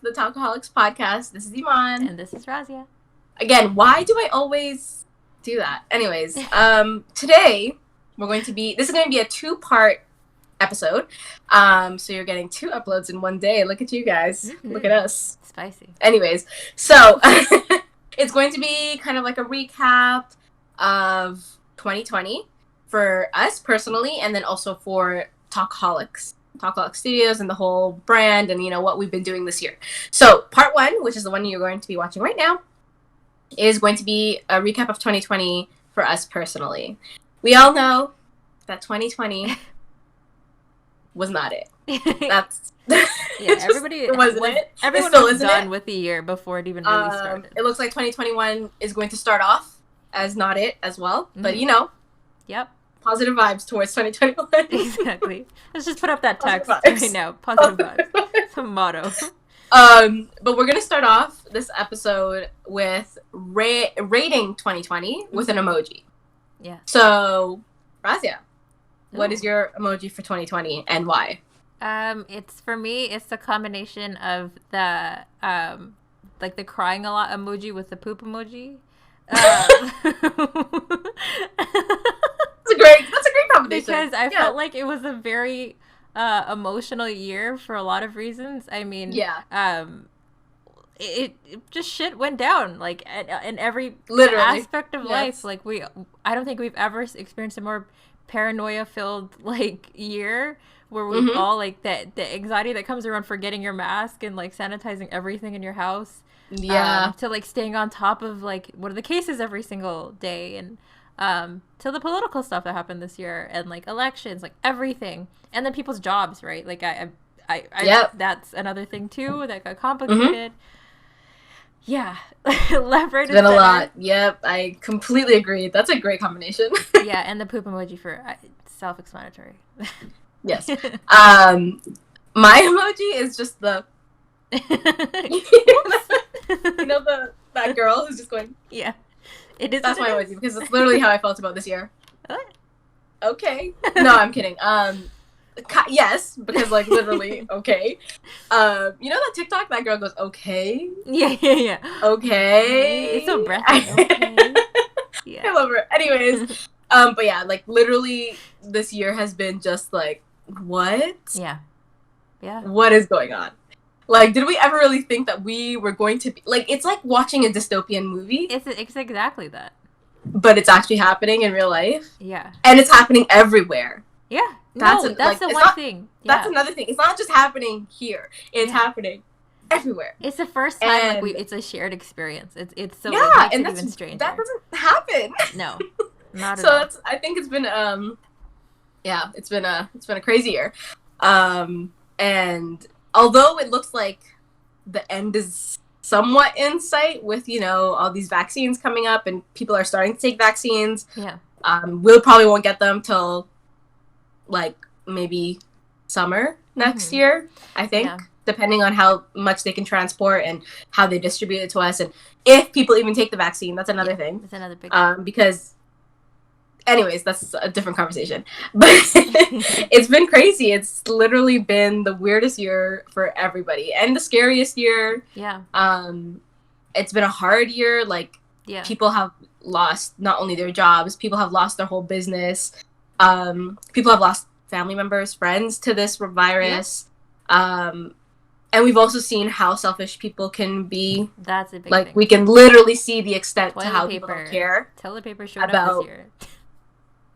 the Talkaholics podcast. This is Iman. And this is Razia. Again, why do I always do that? Anyways, today this is going to be a 2-part episode. So you're getting 2 uploads in one day. Look at you guys. Mm-hmm. Look at us. Spicy. Anyways, so it's going to be kind of like a recap of 2020 for us personally, and then also for Talkaholics Studios and the whole brand and, what we've been doing this year. So part 1, which is the one you're going to be watching right now, is going to be a recap of 2020 for us personally. We all know that 2020 was not it. That's everybody wasn't it. Everyone was done with the year before it even really started. It looks like 2021 is going to start off as not it as well, but Yep. Positive vibes towards 2021. Exactly. Let's just put up that text right now. Positive vibes. It's a motto. But we're gonna start off this episode with rating 2020 with an emoji. Yeah. So, Razia, what is your emoji for 2020 and why? It's for me. It's a combination of the like the crying a lot emoji with the poop emoji. That's a great combination. Because I felt like it was a very emotional year for a lot of reasons. I mean, it just shit went down like in every aspect of life. Like I don't think we've ever experienced a more paranoia filled like year where we all like the anxiety that comes around forgetting your mask and like sanitizing everything in your house. To like staying on top of like what are the cases every single day, and to the political stuff that happened this year and like elections, like everything, and then people's jobs, right? Like I that's another thing too that got complicated. Yeah. Left, right, it's been a lot. Yep, I completely agree. That's a great combination. Yeah, and the poop emoji for self-explanatory. Yes. My emoji is just the that girl who's just going. Yeah, it is. That's my emoji because it's literally how I felt about this year. Okay. No, I'm kidding. Yes, because like literally, okay. That TikTok that girl goes, okay. Yeah. Okay. It's so breathy. Okay. Yeah. I love her. Anyways, but yeah, like literally, this year has been just like, what? Yeah. What is going on? Like, did we ever really think that we were going to be... Like, it's like watching a dystopian movie. It's exactly that. But it's actually happening in real life. Yeah. And it's happening everywhere. Yeah. That's the one thing. Yeah. That's another thing. It's not just happening here. It's happening everywhere. It's the first time it's a shared experience. It's so... Yeah, it makes it even stranger. That doesn't happen. No. Not at all. So I think it's been... it's been a crazy year. And... Although it looks like the end is somewhat in sight with, all these vaccines coming up and people are starting to take vaccines. Yeah. We'll probably won't get them till like maybe summer next year, I think, depending on how much they can transport and how they distribute it to us. And if people even take the vaccine, that's another thing. That's another big thing. Because anyways, that's a different conversation. But it's been crazy. It's literally been the weirdest year for everybody. And the scariest year. Yeah. It's been a hard year. Like, people have lost not only their jobs, people have lost their whole business. People have lost family members, friends to this virus. Yeah. And we've also seen how selfish people can be. That's a big thing. Like, we can literally see the extent to how people don't care. Toilet paper showed up this year.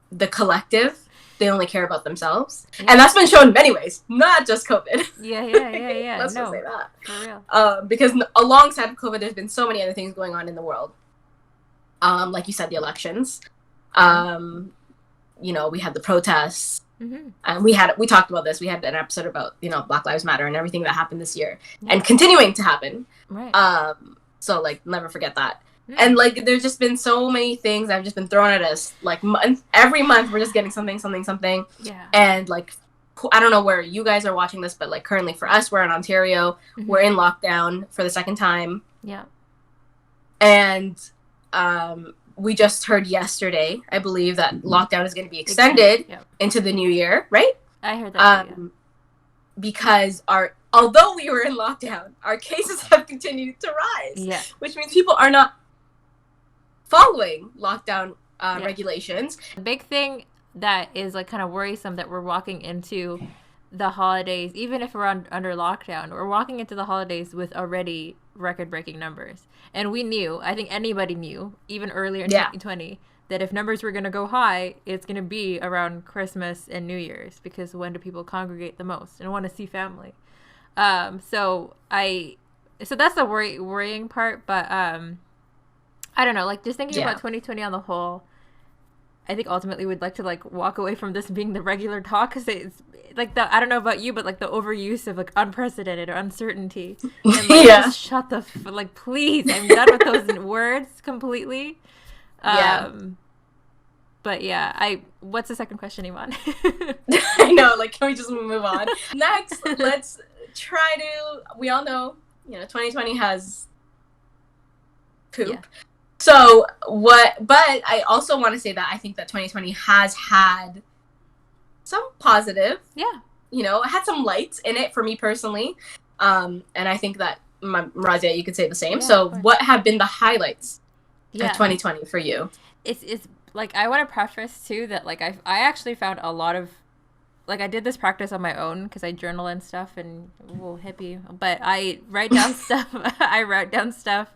The collective, they only care about themselves, and that's been shown in many ways, not just COVID. Yeah. Let's just say that for real. Because alongside of COVID, there's been so many other things going on in the world. Like you said, the elections. We had the protests, and we talked about this. We had an episode about Black Lives Matter and everything that happened this year and continuing to happen. Right. So like never forget that. And, like, there's just been so many things that have just been thrown at us. Like, every month we're just getting something. Yeah. And, like, I don't know where you guys are watching this, but, like, currently for us, we're in Ontario. We're in lockdown for the second time. Yeah. And we just heard yesterday, I believe, that lockdown is going to be extended into the new year, right? I heard that, because although we were in lockdown, our cases have continued to rise. Yeah. Which means people are not following lockdown regulations. The big thing that is like kind of worrisome that we're walking into the holidays, even if we're under lockdown, we're walking into the holidays with already record-breaking numbers. And we knew, I think anybody knew, even earlier in 2020, that if numbers were going to go high, it's going to be around Christmas and New Year's, because when do people congregate the most and want to see family? So that's the worrying part, but I don't know, like just thinking about 2020 on the whole, I think ultimately we'd like to like walk away from this being the regular talk, because it's like I don't know about you, but like the overuse of like unprecedented or uncertainty, and like just shut the like please, I'm done with those words completely. But yeah, what's the second question, Iman? I know, like can we just move on? Next, let's try to, we all know, 2020 has poop. Yeah. So but I also want to say that I think that 2020 has had some positive. Yeah. It had some lights in it for me personally. And I think that, Razia, you could say the same. Yeah, so what have been the highlights of 2020 for you? It's like, I want to preface too that like I actually found a lot of, like I did this practice on my own because I journal and stuff and hippie, but I write down stuff. I write down stuff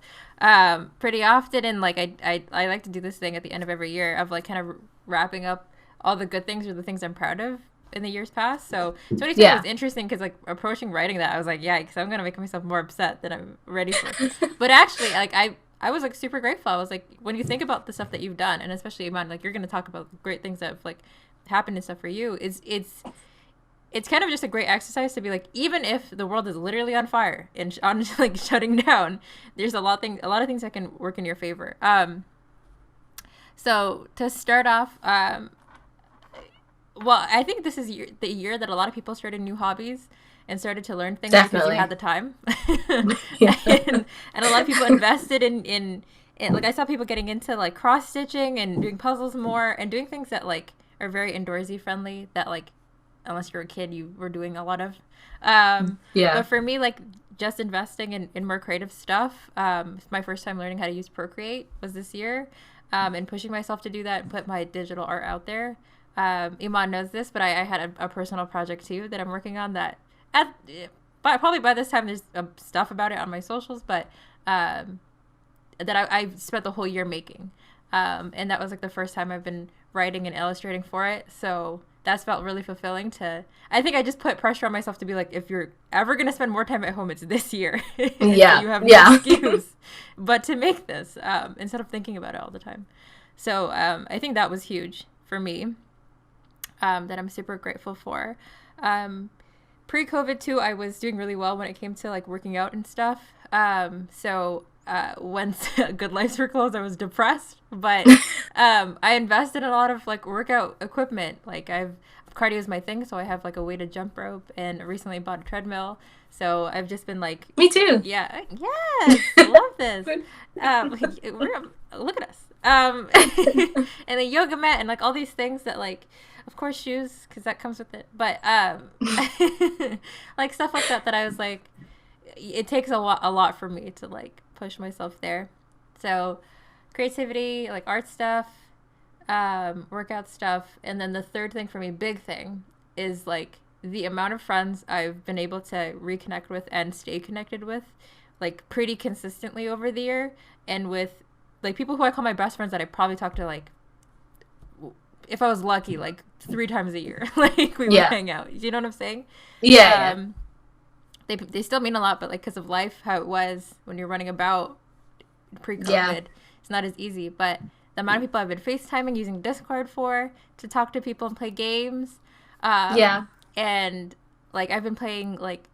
pretty often, and like I like to do this thing at the end of every year of like kind of wrapping up all the good things or the things I'm proud of in the years past. So 2020 was interesting because like approaching writing that, I was like, yeah, because I'm gonna make myself more upset than I'm ready for. But actually, like I was like super grateful. I was like, when you think about the stuff that you've done, and especially Iman, like you're gonna talk about great things that have like happened and stuff for you, it's kind of just a great exercise to be like, even if the world is literally on fire and on like shutting down, there's a lot of things that can work in your favor. So to start off, well, I think this is the year that a lot of people started new hobbies and started to learn things because you had the time. and a lot of people invested in like, I saw people getting into like cross stitching and doing puzzles more and doing things that like are very indoorsy friendly that like, unless you're a kid, you were doing a lot of. But for me, like just investing in more creative stuff, my first time learning how to use Procreate was this year, and pushing myself to do that and put my digital art out there. Iman knows this, but I had a personal project too that I'm working on that probably by this time there's stuff about it on my socials, but that I spent the whole year making. And that was like the first time I've been writing and illustrating for it. So that's felt really fulfilling I think I just put pressure on myself to be like, if you're ever going to spend more time at home, it's this year. Yeah. So you have no excuse but to make this, instead of thinking about it all the time. So I think that was huge for me, that I'm super grateful for. Pre-COVID too, I was doing really well when it came to like working out and stuff. So once Good Lives were closed, I was depressed, but I invested in a lot of like workout equipment. Like cardio is my thing, so I have like a weighted jump rope, and recently bought a treadmill. So I've just been like, me too. Yeah, yes, love this. Look at us. And the yoga mat and like all these things that like, of course shoes, because that comes with it. But like stuff like that I was like, it takes a lot for me to like push myself there. So creativity, like art stuff, workout stuff, and then the third thing for me, big thing, is like the amount of friends I've been able to reconnect with and stay connected with like pretty consistently over the year, and with like people who I call my best friends that I probably talk to like, if I was lucky, like 3 times a year. Like we would hang out. You know what I'm saying? Yeah. They still mean a lot, but like because of life, how it was when you're running about pre-COVID, it's not as easy. But the amount of people I've been FaceTiming, using Discord to talk to people and play games. And like I've been playing like,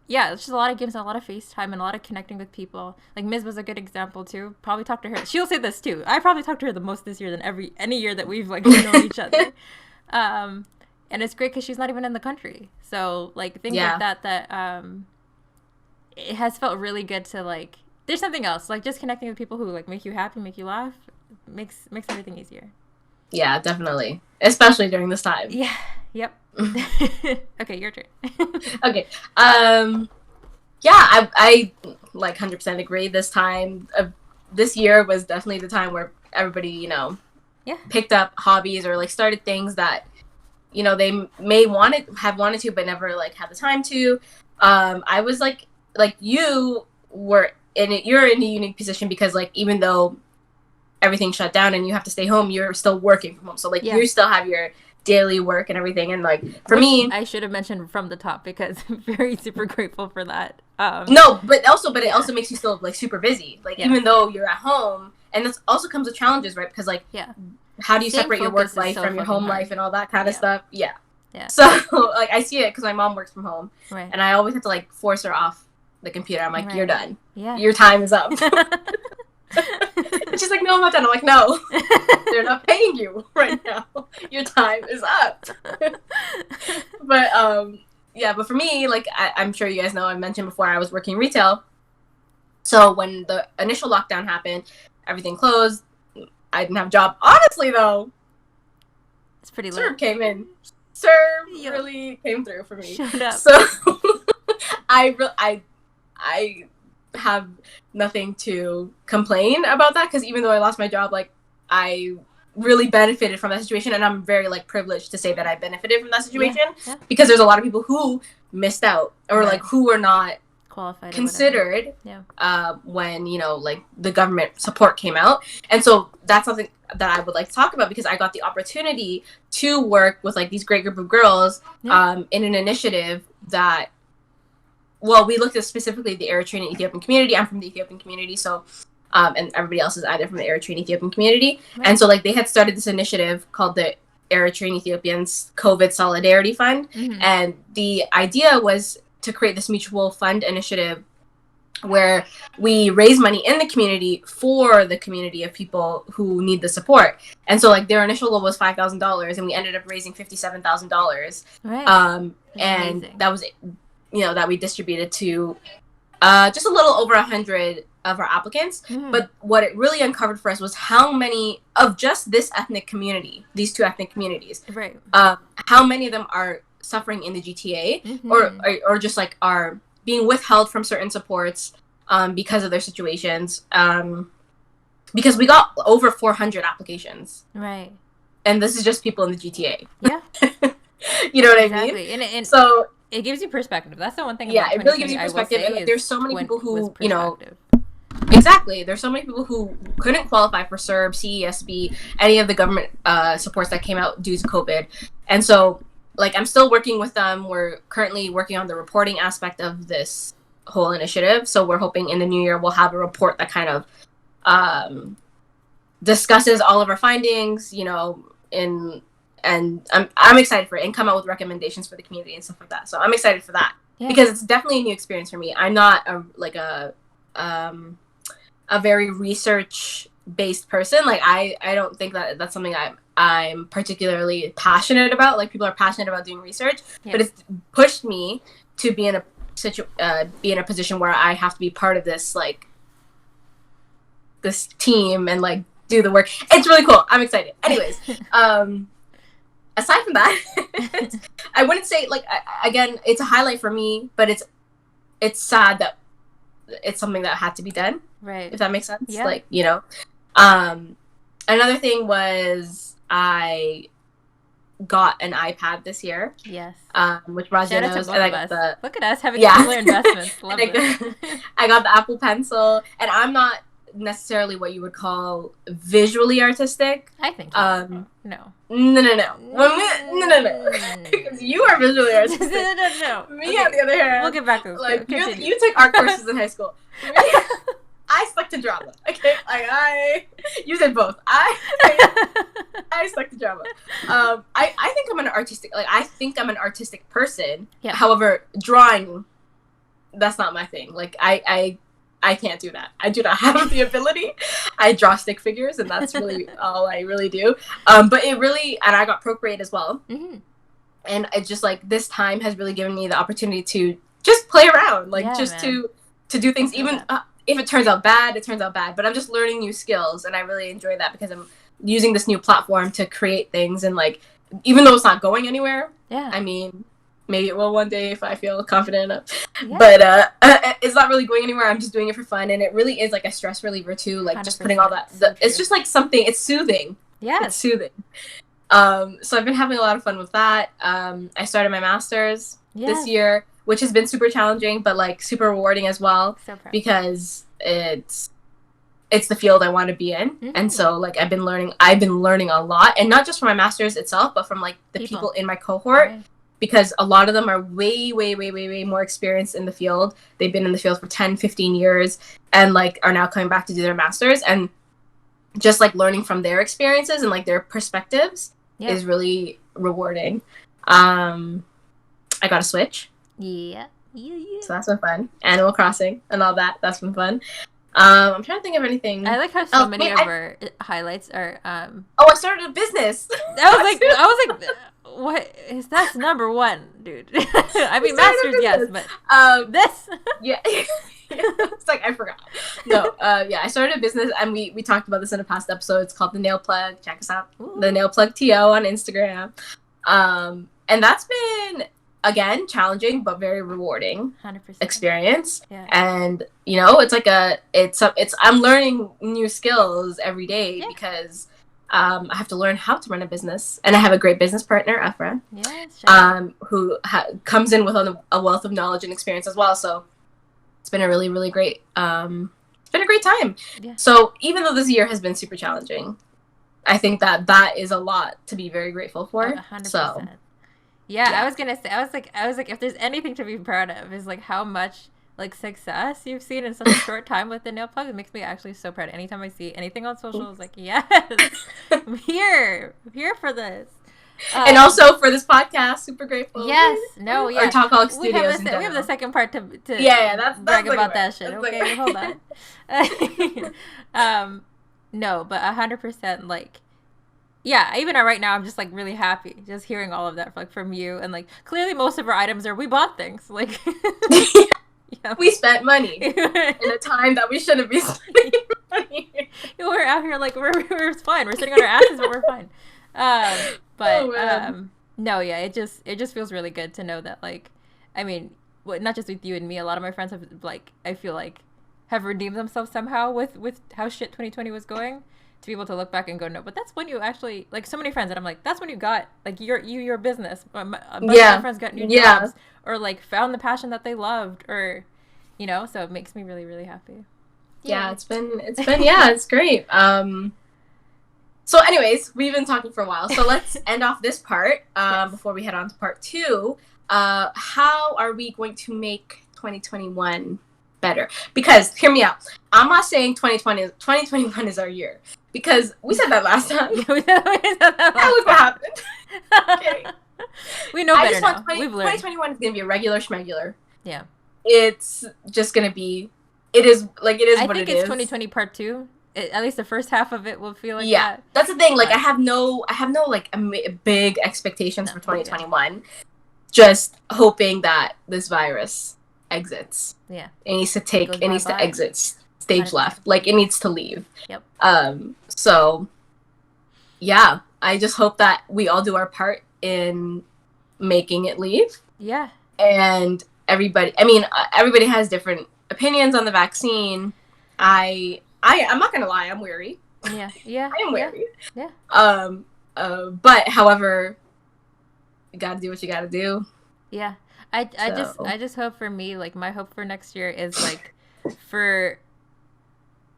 it's just a lot of games and a lot of FaceTime and a lot of connecting with people. Like Miz was a good example too. Probably talked to her. She'll say this too. I probably talked to her the most this year than any year that we've like known each other. And it's great because she's not even in the country. So like things like that it has felt really good to like, there's something else, like just connecting with people who like make you happy, make you laugh, makes everything easier. Yeah, definitely. Especially during this time. Yeah. Yep. Okay, your turn. Okay. Yeah, I like 100% agree. This year was definitely the time where everybody, picked up hobbies or like started things that, they may have wanted to, but never like had the time to. I was like you were you're in a unique position because like, even though everything shut down and you have to stay home, you're still working from home. So like, you still have your daily work and everything. And like, for me, I should have mentioned from the top because I'm very super grateful for that. No, but it also makes you still like super busy. Like, even though you're at home, and this also comes with challenges, right? Because like, how do you separate your work life from your home life and all that kind of stuff? Yeah. So like, I see it because my mom works from home, and I always have to like force her off the computer. I'm like, you're done. Yeah. Your time is up. And she's like, no, I'm not done. I'm like, no, they're not paying you right now. Your time is up. But for me, like, I'm sure you guys know, I mentioned before, I was working retail. So when the initial lockdown happened, everything closed. I didn't have a job. Honestly, though, it's pretty Serve lit. came in. Serve really came through for me. Shut up. So I have nothing to complain about that, because even though I lost my job, like, I really benefited from that situation, and I'm very like privileged to say that I benefited from that situation, because there's a lot of people who missed out, or like who were not qualified, considered when like the government support came out. And so that's something that I would like to talk about, because I got the opportunity to work with like these great group of girls in an initiative that, well, we looked at specifically the Eritrean and Ethiopian community. I'm from the Ethiopian community, so and everybody else is either from the Eritrean Ethiopian community. And so like, they had started this initiative called the Eritrean Ethiopians COVID Solidarity Fund. And the idea was to create this mutual fund initiative where we raise money in the community for the community of people who need the support. And so like, their initial goal was $5,000, and we ended up raising $57,000. And amazing. That was that we distributed to just a little over 100 of our applicants. But what it really uncovered for us was how many of just this ethnic community, these two ethnic communities, how many of them are suffering in the GTA, or just like are being withheld from certain supports because of their situations. Because we got over 400 applications. And this is just people in the GTA. You know what I mean? And so it gives you perspective. That's the one thing. Yeah, it really gives you perspective. And like, there's so many people who, exactly. There's so many people who couldn't qualify for CERB, CESB, any of the government supports that came out due to COVID. And so, like, I'm still working with them. We're currently working on the reporting aspect of this whole initiative. So we're hoping in the new year we'll have a report that kind of discusses all of our findings, and I'm excited for it, and come out with recommendations for the community and stuff like that. So I'm excited for that, because it's definitely a new experience for me. I'm not a very research based person. Like, I don't think that that's something I'm particularly passionate about. Like, people are passionate about doing research, but it's pushed me to be in a position where I have to be part of this, like, this team, and like do the work. It's really cool. I'm excited. Anyways, aside from that, I wouldn't say, like, again, it's a highlight for me, but it's sad that it's something that had to be done. If that makes sense. Like, another thing was I got an iPad this year. Which Raja knows. And I got look at us having similar investments. Love it. I got the Apple Pencil, and I'm not necessarily what you would call visually artistic. I think no. Because you are visually artistic. No. Me, on the other hand, we'll get back to this. Like, you took art courses in high school. I stuck to drama. Okay, like, you did both. I stuck to drama. I think I'm an artistic person. However, drawing, that's not my thing. Like, I can't do that. I do not have the ability. I draw stick figures, and that's really all I really do. But it really, and I got Procreate as well. And it just, like, this time has really given me the opportunity to just play around, like, to do things. Even if it turns out bad, it turns out bad. But I'm just learning new skills, and I really enjoy that, because I'm using this new platform to create things and, like, even though it's not going anywhere. Yeah. I mean, maybe it will one day if I feel confident enough. Yeah. But it's not really going anywhere. I'm just doing it for fun, and it really is like a stress reliever too. Like just putting all that. It's just like something. It's soothing. Yeah, it's soothing. So I've been having a lot of fun with that. I started my master's this year, which has been super challenging, but like super rewarding as well, because it's the field I want to be in. Mm-hmm. And so like I've been learning a lot, and not just from my master's itself, but from like the people in my cohort, because a lot of them are way more experienced in the field. They've been in the field for 10, 15 years and like are now coming back to do their master's, and just like learning from their experiences and like their perspectives is really rewarding. I got a Switch. Yeah. So that's been fun. Animal Crossing and all that. That's been fun. I'm trying to think of anything. I like how so many of our highlights are. I started a business. I was like, what is that's number one, dude? I mean, masters, yes, but this. Yeah. It's like I forgot. No, I started a business, and we talked about this in a past episode. It's called The Nail Plug. Check us out. Ooh. The Nail Plug TO on Instagram. And that's been, again, challenging but very rewarding 100%. Experience. Yeah. And it's like I'm learning new skills every day because I have to learn how to run a business, and I have a great business partner, Efra, who comes in with a wealth of knowledge and experience as well. So it's been a really, really great. It's been a great time. Yeah. So even though this year has been super challenging, I think that is a lot to be very grateful for. 100%. So. Yeah, I was gonna say, I was like, if there's anything to be proud of, is like how much like success you've seen in such a short time with the nail plug. It makes me actually so proud. Anytime I see anything on social, I was like, yes, I'm here for this. And also for this podcast, super grateful. Yes, no, yeah. Or Talkaholics Studios. We have the second part to that's brag about that shit. Okay, hold on. No, but 100% like. Yeah, even right now, I'm just, like, really happy just hearing all of that, like, from you. And, like, clearly most of our items we bought things. Like, we spent money in a time that we shouldn't be spending money. We're out here, like, we're fine. We're sitting on our asses, but we're fine. No, yeah, it just feels really good to know that, like, I mean, not just with you and me, a lot of my friends have, like, I feel like, have redeemed themselves somehow with how shit 2020 was going. To be able to look back and go, no, but that's when you actually, like, so many friends that I'm like, that's when you got, like, your business. A bunch of my friends got new jobs, or, like, found the passion that they loved, or, so it makes me really, really happy. Yeah, it's been, it's great. So anyways, we've been talking for a while, so let's end off this part, before we head on to part 2. How are we going to make 2021 better? Because, hear me out, I'm not saying 2021 is our year. Because we said that last time. That was what happened. Okay. We know better now. We've learned. 2021 is going to be a regular schmegular. Yeah. It's just going to be, it is what it is. I think it's 2020 part 2. At least the first half of it will feel like that. Yeah. That's the thing. Like, I have no like, big expectations for 2021. Yeah. Just hoping that this virus exits. Yeah. It needs to exit stage left. Like, it needs to leave. Yep. So, yeah, I just hope that we all do our part in making it leave. Yeah. And everybody has different opinions on the vaccine. I'm not gonna lie, I'm wary. Yeah. I am wary. Yeah. But however, you gotta do what you gotta do. Yeah. I just hope for me, like, my hope for next year is, like,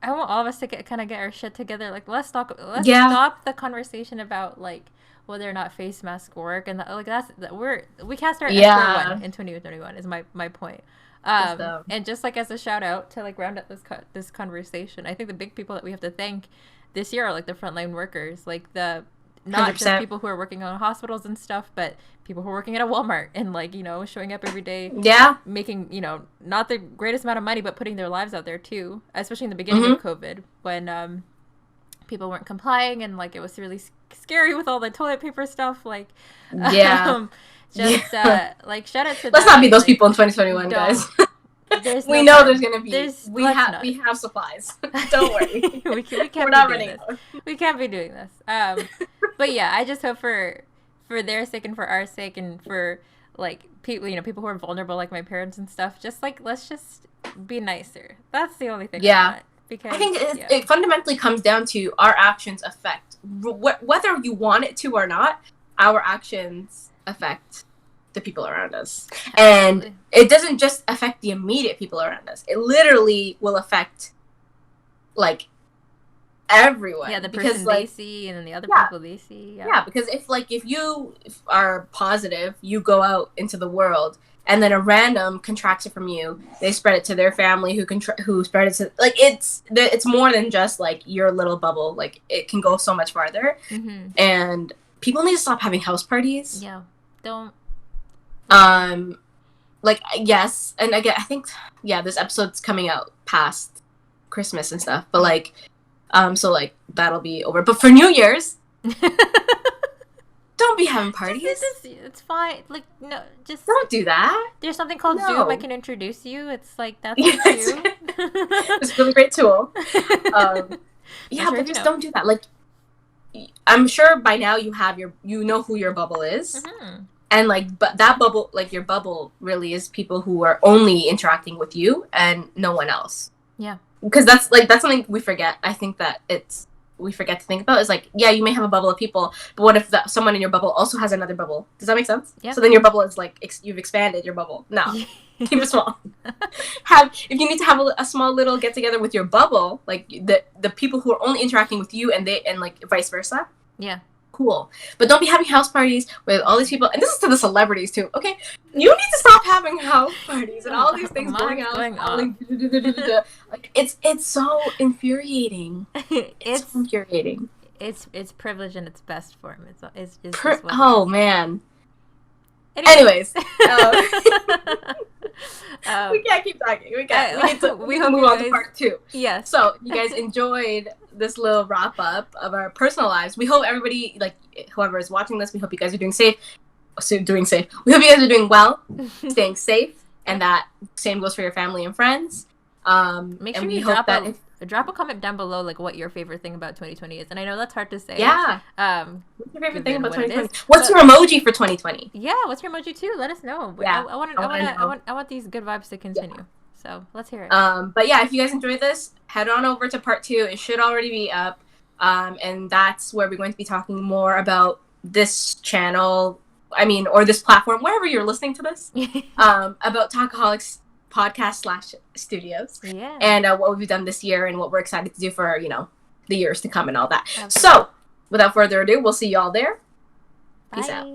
I want all of us to get our shit together. Like, let's stop the conversation about, like, whether or not face masks work, and we can't start at one in 2021 is my point. And just like as a shout out to, like, round up this conversation, I think the big people that we have to thank this year are, like, the frontline workers, like not 100%. Just people who are working on hospitals and stuff, but people who are working at a Walmart and, like, showing up every day. Yeah. Making, not the greatest amount of money, but putting their lives out there too, especially in the beginning of COVID when people weren't complying and, like, it was really scary with all the toilet paper stuff. Like, like, shout out to Let's not be those people in 2021, guys. We know there's gonna be. We have supplies. Don't worry. we can't. We're not running out. We can't be doing this. But yeah, I just hope for for their sake and for our sake and for like people, people who are vulnerable, like my parents and stuff. Just like let's just be nicer. That's the only thing. Yeah. I want. Because I think it fundamentally comes down to our actions affect whether you want it to or not. Our actions affect the people around us. Absolutely. And it doesn't just affect the immediate people around us. It literally will affect like everyone. Yeah, the person they see and then the other people they see. Yeah, because if you are positive, you go out into the world and then a random contracts it from you, they spread it to their family who spread it to like it's more than just like your little bubble. Like it can go so much farther. Mm-hmm. And people need to stop having house parties. Yeah. Don't like yes, and again I think this episode's coming out past Christmas and stuff, but like so like that'll be over. But for New Year's don't be having parties. It's fine. Like no, just don't do that. There's something called Zoom. I can introduce you. It's like that's Zoom. It's a really great tool. But just don't do that. Like I'm sure by now you know who your bubble is. Mm-hmm. And like, but that bubble, like your bubble really is people who are only interacting with you and no one else. Yeah. Because that's something we forget. I think that we forget to think about is like, yeah, you may have a bubble of people, but what if someone in your bubble also has another bubble? Does that make sense? Yeah. So then your bubble is like, you've expanded your bubble. No, keep it small. If you need to have a small little get together with your bubble, like the people who are only interacting with you and like vice versa. Yeah. Cool. But don't be having house parties with all these people, and this is to the celebrities too, okay? You need to stop having house parties and all these things going on. Like it's so infuriating. It's so infuriating. It's privilege in its best form. It's just oh man. Anyways. We can't keep talking. We need to move on to part 2. Yes. So you guys enjoyed this little wrap up of our personal lives. We hope everybody, like whoever is watching this, we hope you guys are doing safe. We hope you guys are doing well, staying safe, and that same goes for your family and friends. Make sure you drop a comment down below, like what your favorite thing about 2020 is. And I know that's hard to say. Yeah. What's your favorite thing about 2020? What's your emoji for 2020? Yeah, what's your emoji too? Let us know. Yeah. I want these good vibes to continue. Yeah. So let's hear it. But yeah, if you guys enjoyed this, head on over to part 2. It should already be up. And that's where we're going to be talking more about this channel. Or this platform, wherever you're listening to this. About Talkaholics podcast / studios. Yeah. And what we've done this year and what we're excited to do for, the years to come and all that. Absolutely. So, without further ado, we'll see you all there. Peace out.